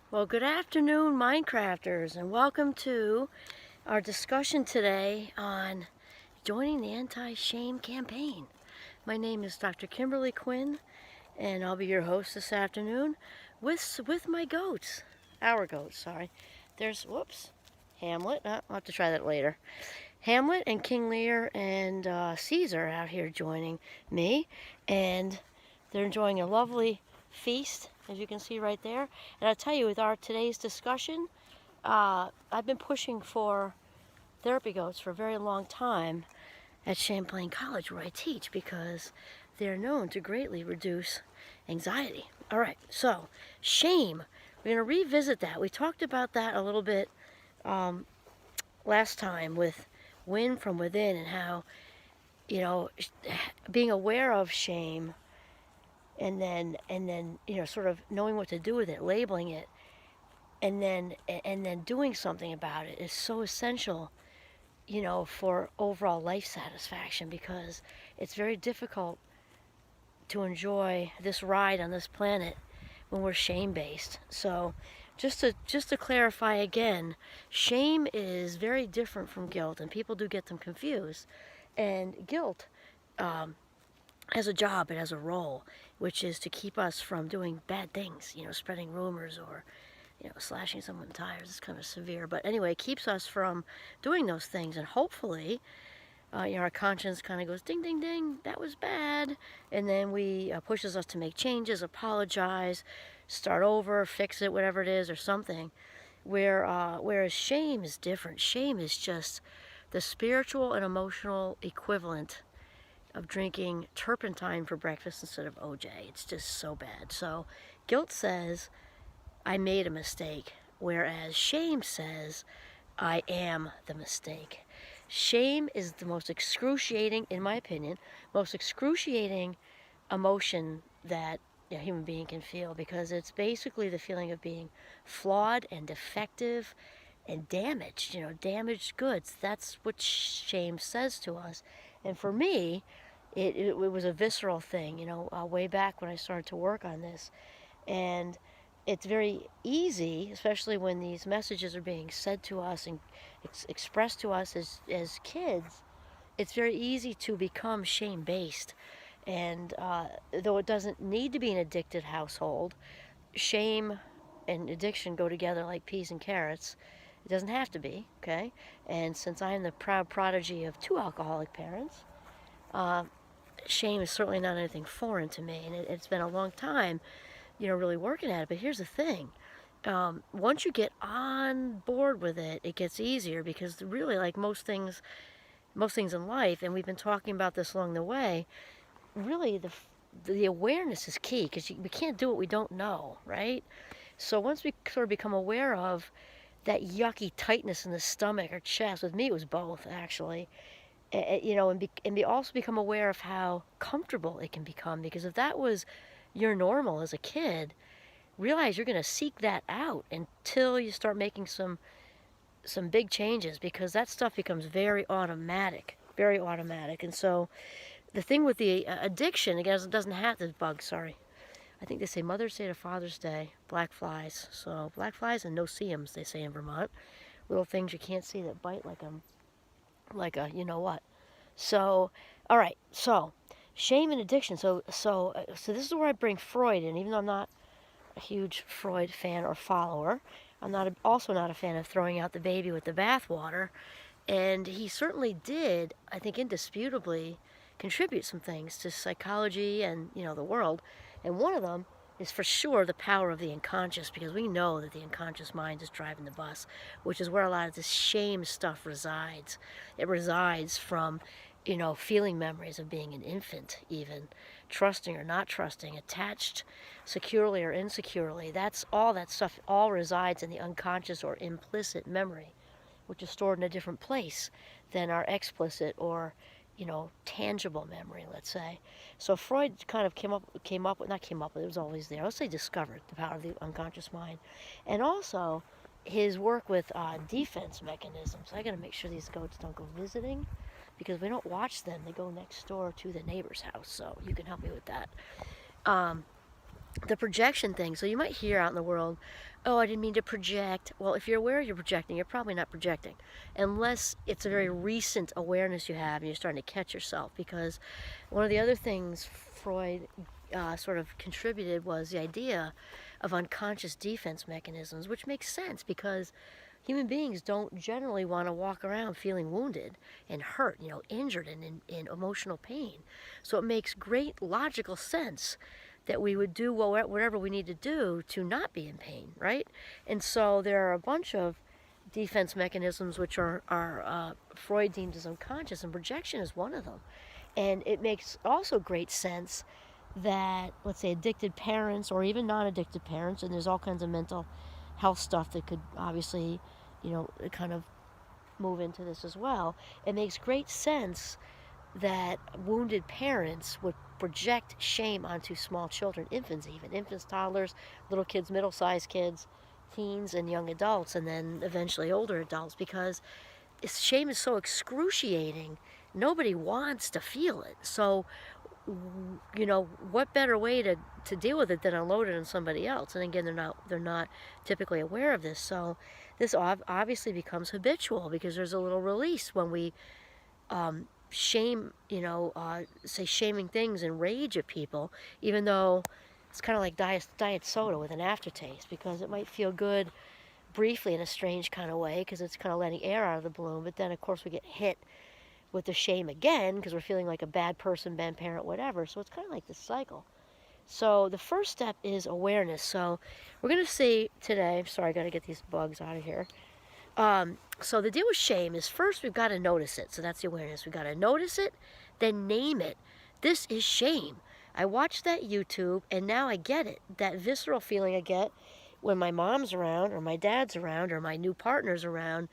Well, good afternoon, Minecrafters, and welcome to our discussion today on joining the anti-shame campaign. My name is Dr. Kimberly Quinn, and I'll be your host this afternoon with my goats. Our goats, sorry. There's, Hamlet. I'll have to try that later. Hamlet and King Lear and Caesar out here joining me, and they're enjoying a lovely feast, as you can see right there. And I'll tell you, with our today's discussion, I've been pushing for therapy goats for a very long time at Champlain College, where I teach, because they're known to greatly reduce anxiety. All right, so shame. We're going to revisit that. We talked about that a little bit last time with Win from Within, and how, being aware of shame and then sort of knowing what to do with it, labeling it, and then doing something about it is so essential, for overall life satisfaction, because it's very difficult to enjoy this ride on this planet when we're shame based. So just to clarify again, shame is very different from guilt, and people do get them confused. And guilt has a job, it has a role, which is to keep us from doing bad things, spreading rumors, or slashing someone's tires. It's kind of severe, but anyway, it keeps us from doing those things, and hopefully, our conscience kind of goes ding, ding, ding. That was bad, and then we pushes us to make changes, apologize, start over, fix it, whatever it is, or something. Whereas shame is different. Shame is just the spiritual and emotional equivalent of drinking turpentine for breakfast instead of OJ. It's just so bad. So guilt says, I made a mistake, whereas shame says, I am the mistake. Shame is the most excruciating, in my opinion, most excruciating emotion that a human being can feel, because it's basically the feeling of being flawed and defective and damaged, damaged goods. That's what shame says to us. And for me, it was a visceral thing, way back when I started to work on this. And it's very easy, especially when these messages are being said to us and expressed to us as kids, it's very easy to become shame-based. And though it doesn't need to be an addicted household, shame and addiction go together like peas and carrots. It doesn't have to be, okay? And since I'm the proud prodigy of two alcoholic parents, shame is certainly not anything foreign to me, and it's been a long time, really working at it. But here's the thing. Once you get on board with it, it gets easier, because really, like most things in life, and we've been talking about this along the way, really the awareness is key, because we can't do what we don't know, right? So once we sort of become aware of that yucky tightness in the stomach or chest, with me it was both actually, and also become aware of how comfortable it can become, because if that was your normal as a kid, realize you're going to seek that out until you start making some big changes, because that stuff becomes very automatic. And so the thing with the addiction, again, it doesn't have this bug, sorry. I think they say Mother's Day to Father's Day, black flies. So black flies and no-see-ums, they say in Vermont. Little things you can't see that bite like a you know what. So, all right. So, shame and addiction. So this is where I bring Freud in, even though I'm not a huge Freud fan or follower. I'm also not a fan of throwing out the baby with the bathwater. And he certainly did, I think, indisputably contribute some things to psychology and, the world. And one of them is for sure the power of the unconscious, because we know that the unconscious mind is driving the bus, which is where a lot of this shame stuff resides. It resides from, feeling memories of being an infant, even trusting or not trusting, attached securely or insecurely. That's all, that stuff all resides in the unconscious or implicit memory, which is stored in a different place than our explicit or, tangible memory, let's say. So Freud kind of came up with, it was always there. Let's say discovered the power of the unconscious mind. And also his work with defense mechanisms. I got to make sure these goats don't go visiting, because we don't watch them. They go next door to the neighbor's house, so you can help me with that. the projection thing. So you might hear out in the world, oh, I didn't mean to project. Well, if you're aware you're projecting, you're probably not projecting, unless it's a very recent awareness you have and you're starting to catch yourself. Because one of the other things Freud sort of contributed was the idea of unconscious defense mechanisms, which makes sense because human beings don't generally want to walk around feeling wounded and hurt, injured and in emotional pain. So it makes great logical sense that we would do whatever we need to do to not be in pain, right? And so there are a bunch of defense mechanisms which are Freud deemed as unconscious, and projection is one of them. And it makes also great sense that, let's say, addicted parents or even non-addicted parents, and there's all kinds of mental health stuff that could obviously, kind of move into this as well. It makes great sense that wounded parents would project shame onto small children, infants, toddlers, little kids, middle-sized kids, teens, and young adults, and then eventually older adults, because shame is so excruciating. Nobody wants to feel it. So, what better way to deal with it than unload it on somebody else? And again, they're not typically aware of this. So this obviously becomes habitual because there's a little release when we shame, say shaming things and rage at people, even though it's kind of like diet soda with an aftertaste, because it might feel good briefly in a strange kind of way because it's kind of letting air out of the balloon, but then of course we get hit with the shame again because we're feeling like a bad person, bad parent, whatever. So it's kind of like this cycle. So the first step is awareness. So we're going to see today, sorry, I got to get these bugs out of here. So the deal with shame is first we've got to notice it. So that's the awareness. We've got to notice it, then name it. This is shame. I watched that YouTube and now I get it. That visceral feeling I get when my mom's around or my dad's around or my new partner's around.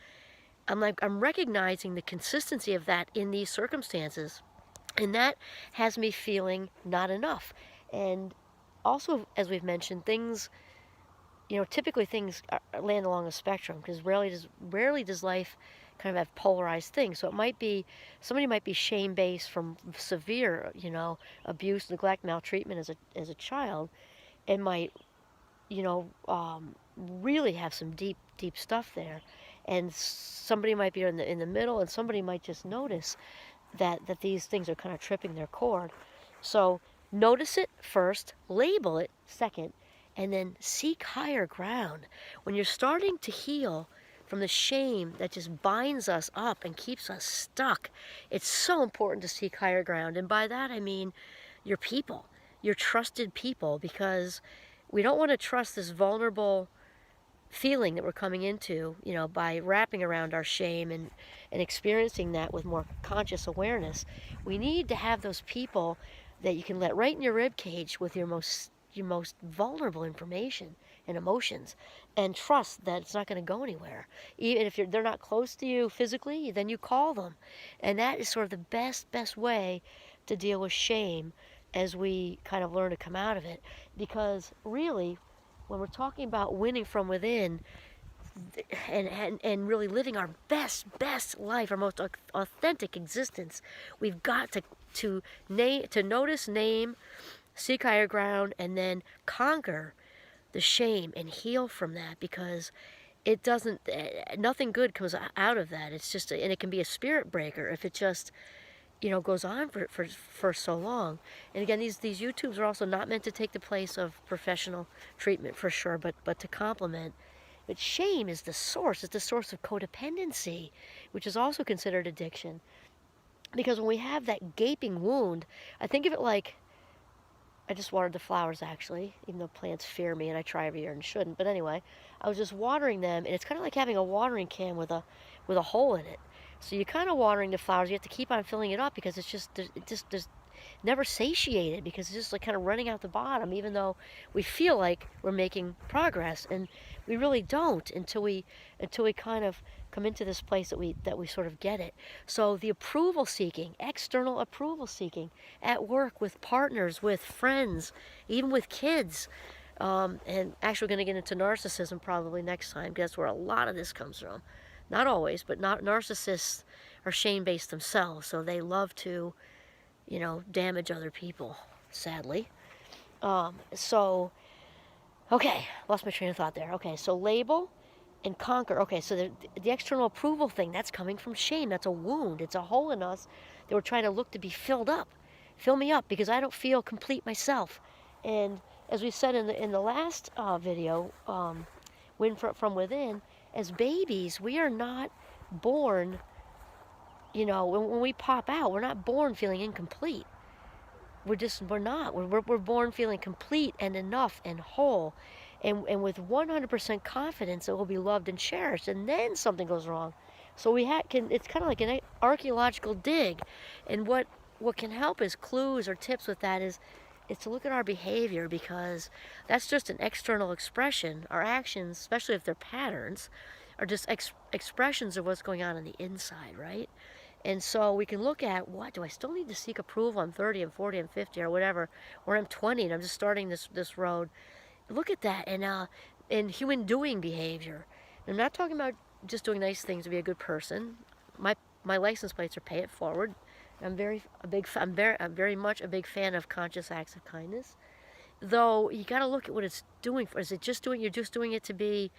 I'm recognizing the consistency of that in these circumstances. And that has me feeling not enough. And also, as we've mentioned, things, typically things land along a spectrum because rarely does life kind of have polarized things. So it might be, somebody might be shame-based from severe, abuse, neglect, maltreatment as a child, and might, really have some deep stuff there. And somebody might be in the middle, and somebody might just notice that these things are kind of tripping their cord. So notice it first, label it second, and then seek higher ground. When you're starting to heal from the shame that just binds us up and keeps us stuck, it's so important to seek higher ground. And by that I mean your people, your trusted people, because we don't want to trust this vulnerable feeling that we're coming into, by wrapping around our shame and experiencing that with more conscious awareness. We need to have those people that you can let right in your rib cage with your most vulnerable information and emotions, and trust that it's not going to go anywhere. Even if they're not close to you physically, then you call them. And that is sort of the best way to deal with shame as we kind of learn to come out of it. Because really, when we're talking about winning from within and really living our best life, our most authentic existence, we've got to notice, name, seek higher ground, and then conquer the shame and heal from that, because it doesn't, nothing good comes out of that. It's just, and it can be a spirit breaker if it just, goes on for so long. And again, these YouTubes are also not meant to take the place of professional treatment for sure, but to complement. But shame is the source. It's the source of codependency, which is also considered addiction. Because when we have that gaping wound, I think of it like, I just watered the flowers actually, even though plants fear me and I try every year and shouldn't. But anyway, I was just watering them, and it's kind of like having a watering can with a hole in it. So you're kind of watering the flowers. You have to keep on filling it up because there's never satiated, because it's just like kind of running out the bottom, even though we feel like we're making progress, and we really don't until we kind of come into this place that we sort of get it. So the approval seeking, external approval seeking, at work, with partners, with friends, even with kids. And actually we're going to get into narcissism probably next time, because that's where a lot of this comes from. Not always, but narcissists are shame-based themselves, so they love to, damage other people, sadly. So, okay, lost my train of thought there. Okay, so label and conquer. Okay, so the external approval thing, that's coming from shame. That's a wound. It's a hole in us that we're trying to look to be filled up. Fill me up because I don't feel complete myself. And as we said in the last video, win from within, as babies, we are not born, when we pop out, we're not born feeling incomplete. We're not. We're born feeling complete and enough and whole, and with 100% confidence that we'll be loved and cherished. And then something goes wrong, so it's kind of like an archaeological dig, and what can help as clues or tips with that is to look at our behavior, because that's just an external expression. Our actions, especially if they're patterns, are just expressions of what's going on the inside, right? And so we can look at, what do I still need to seek approval? I'm 30 and 40 and 50 or whatever, or I'm 20 and I'm just starting this road. Look at that in human doing behavior. And I'm not talking about just doing nice things to be a good person. My license plates are pay it forward. I'm very much a big fan of conscious acts of kindness. Though you got to look at what it's doing for. Is it just you're just doing it to be,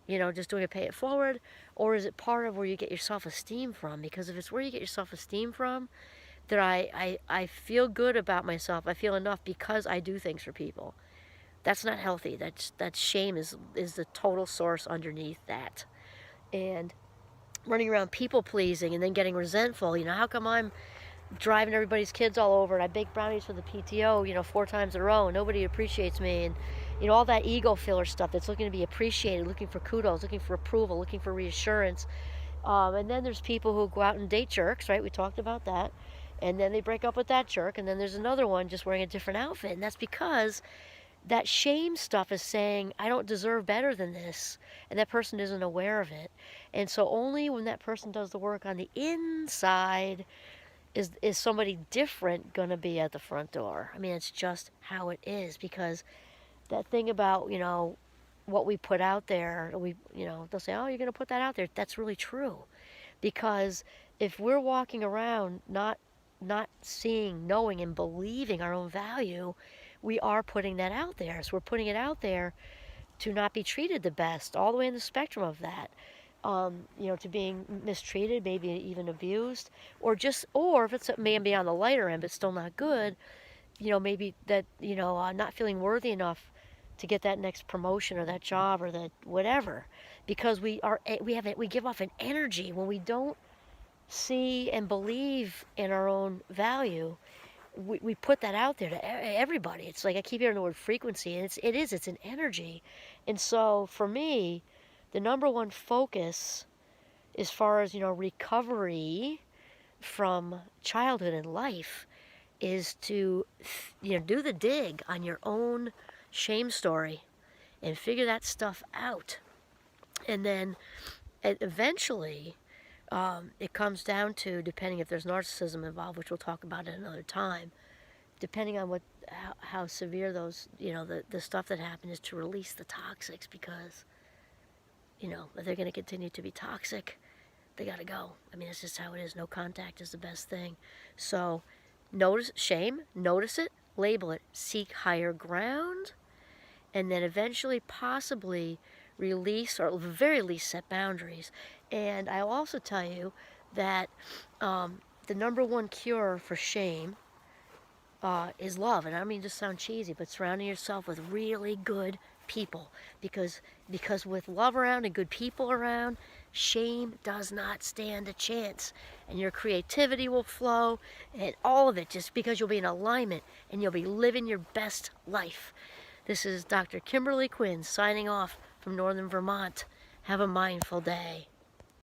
just doing a pay it forward, or is it part of where you get your self-esteem from? Because if it's where you get your self-esteem from, that I feel good about myself, I feel enough because I do things for people. That's not healthy. That shame is the total source underneath that. And running around people pleasing and then getting resentful. How come I'm driving everybody's kids all over and I bake brownies for the PTO, 4 times in a row and nobody appreciates me, and all that ego filler stuff that's looking to be appreciated, looking for kudos, looking for approval, looking for reassurance. And then there's people who go out and date jerks, right? We talked about that. And then they break up with that jerk, and then there's another one just wearing a different outfit. And that's because that shame stuff is saying, I don't deserve better than this. And that person isn't aware of it. And so only when that person does the work on the inside is somebody different going to be at the front door. I mean, it's just how it is, because that thing about, what we put out there, they'll say, oh, you're going to put that out there. That's really true. Because if we're walking around not seeing, knowing, and believing our own value, we are putting that out there. So we're putting it out there to not be treated the best, all the way in the spectrum of that. To being mistreated, maybe even abused, or if it's maybe on the lighter end, but still not good, maybe that, not feeling worthy enough to get that next promotion or that job or that whatever, because we give off an energy when we don't see and believe in our own value. We put that out there to everybody. It's like I keep hearing the word frequency, and it's an energy. And so for me, the number one focus as far as, recovery from childhood and life is to, do the dig on your own shame story and figure that stuff out. And then eventually it comes down to, depending if there's narcissism involved, which we'll talk about at another time, depending on how severe those, the stuff that happened, is to release the toxics, because if they're going to continue to be toxic, they got to go. I mean, it's just how it is. No contact is the best thing. So notice shame, notice it, label it, seek higher ground, and then eventually possibly release, or at the very least set boundaries. And I'll also tell you that the number one cure for shame is love. And I don't mean to sound cheesy, but surrounding yourself with really good people, because with love around and good people around, shame does not stand a chance, and your creativity will flow, and all of it, just because you'll be in alignment and you'll be living your best life. This is Dr. Kimberly Quinn signing off from Northern Vermont. Have a mindful day.